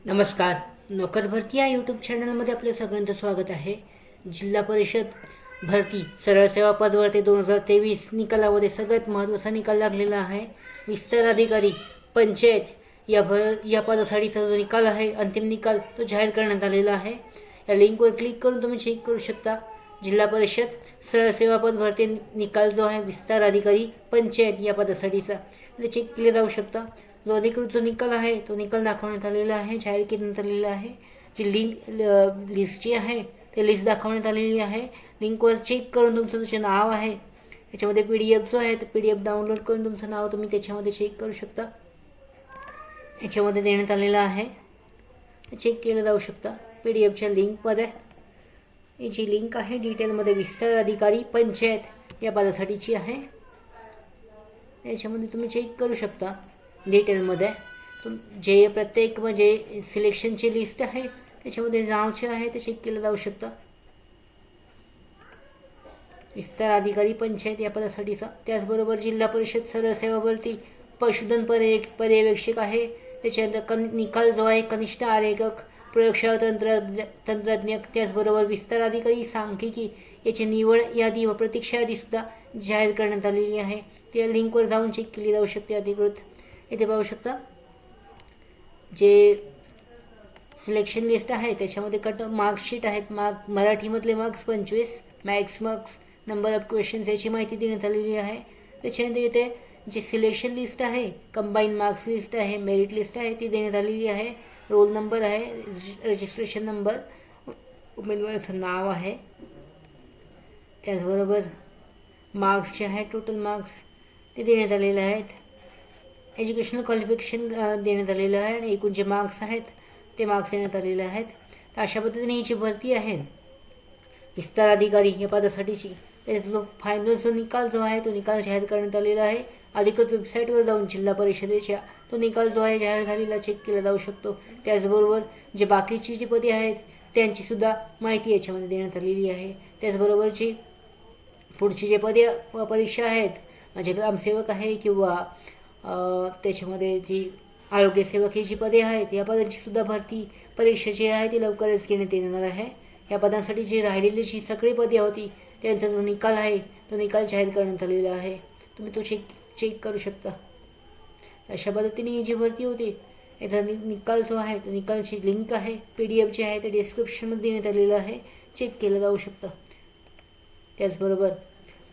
नमस्कार. नोकर भरती या यूट्यूब चॅनलमध्ये आपले सगळ्यांचं स्वागत आहे. जिल्हा परिषद भरती सरळ सेवा पदभरती 2023 निकालामध्ये सगळ्यात महत्त्वाचा निकाल लागलेला आहे. विस्तार अधिकारी पंचायत या पदासाठीचा जो निकाल आहे, अंतिम निकाल तो जाहीर करण्यात आलेला आहे. या लिंकवर क्लिक करून तुम्ही चेक करू शकता. जिल्हा परिषद सरळ सेवा पदभरती निकाल जो आहे विस्तार अधिकारी पंचायत या पदासाठीचा ते चेक केले जाऊ शकता. जो अधिकृत जो निकाल आहे तो निकाल दाखवण्यात आलेला आहे, जाहीर केल्यानंतर आलेला आहे. जी लिस्ट जी आहे ते लिस्ट दाखवण्यात आलेली आहे. लिंकवर चेक करून तुमचं जे नाव आहे त्याच्यामध्ये PDF जो आहे तो PDF डाउनलोड करून तुमचं नाव तुम्ही त्याच्यामध्ये चेक करू शकता. याच्यामध्ये देण्यात आलेलं आहे, चेक केलं जाऊ शकता. PDFच्या लिंकमध्ये ही जी लिंक आहे डिटेलमध्ये विस्तार अधिकारी पंचायत या पदासाठीची आहे. याच्यामध्ये तुम्ही चेक करू शकता डिटेलमध्ये. जे प्रत्येक म्हणजे सिलेक्शनची लिस्ट आहे त्याच्यामध्ये नाव जे आहे ते चेक केलं जाऊ शकतं. विस्तार अधिकारी पंचायत या पदासाठीचा. त्याचबरोबर जिल्हा परिषद सरळ सेवा भरती पशुधन पर्यवेक्षक आहे. त्याच्यानंतर निकाल जो आहे कनिष्ठ आरेखक प्रयोगशाळा तंत्रज्ञ. त्याचबरोबर विस्तार अधिकारी सांख्यिकी याची निवड यादी व प्रतीक्षा यादीसुद्धा जाहीर करण्यात आलेली आहे. त्या लिंकवर जाऊन चेक केली जाऊ शकते अधिकृत. इथे पाहू शकता जे सिलेक्शन लिस्ट आहे त्याच्यामध्ये मार्कशीट आहेत. मराठीमधले marks 25, maths marks, number of questions याची माहिती देण्यात आलेली आहे. त्याच्यानंतर इथे जी सिलेक्शन लिस्ट आहे, कंबाईन मार्क्स लिस्ट आहे, मेरिट लिस्ट आहे ती देण्यात आलेली आहे. रोल नंबर आहे, रजिस्ट्रेशन नंबर, उमेदवाराचं नाव आहे. त्याचबरोबर मार्क्स जे आहे टोटल मार्क्स ते देण्यात आलेले आहेत. एज्युकेशनल क्वालिफिकेशन देण्यात आलेलं आहे आणि एकूण जे मार्क्स आहेत ते मार्क्स देण्यात आलेले आहेत. तर अशा पद्धतीने ही जी भरती आहे विस्तार अधिकारी या पदासाठीची त्याचा जो फायनल जो निकाल जो आहे तो निकाल जाहीर करण्यात आलेला आहे. अधिकृत वेबसाईटवर जाऊन जिल्हा परिषदेच्या तो निकाल जो आहे जाहीर झालेला चेक केला जाऊ शकतो. त्याचबरोबर जे बाकीची जी पदे आहेत त्यांचीसुद्धा माहिती याच्यामध्ये देण्यात आलेली आहे. त्याचबरोबर जी पुढची जे परीक्षा आहेत म्हणजे ग्रामसेवक आहे किंवा त्याच्यामध्ये जी आरोग्यसेवक ही जी पदे आहेत या पदांचीसुद्धा भरती परीक्षा जी आहे ती लवकरच घेण्यात येणार आहे. या पदांसाठी जी राहिलेली जी सगळी पदे होती त्यांचा जो निकाल आहे तो निकाल जाहीर करण्यात आलेला आहे. तुम्ही तो चेक करू शकता. अशा पद्धतीने ही जी भरती होती याचा निकाल जो आहे तो निकालची लिंक आहे PDF जी आहे ते डिस्क्रिप्शनमध्ये देण्यात आलेलं आहे, चेक केलं जाऊ शकतं. त्याचबरोबर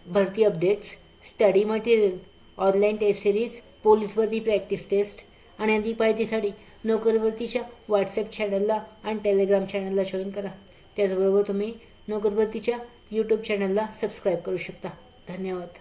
भरती updates, study material, online test series, police भरती प्रॅक्टिस टेस्ट आणि अधिक माहितीसाठी नोकर भरतीच्या व्हॉट्सॲप चॅनलला आणि टेलिग्राम चॅनलला जॉईन करा. त्याचबरोबर तुम्ही नोकर भरतीच्या यूट्यूब चॅनलला सबस्क्राईब करू शकता. धन्यवाद.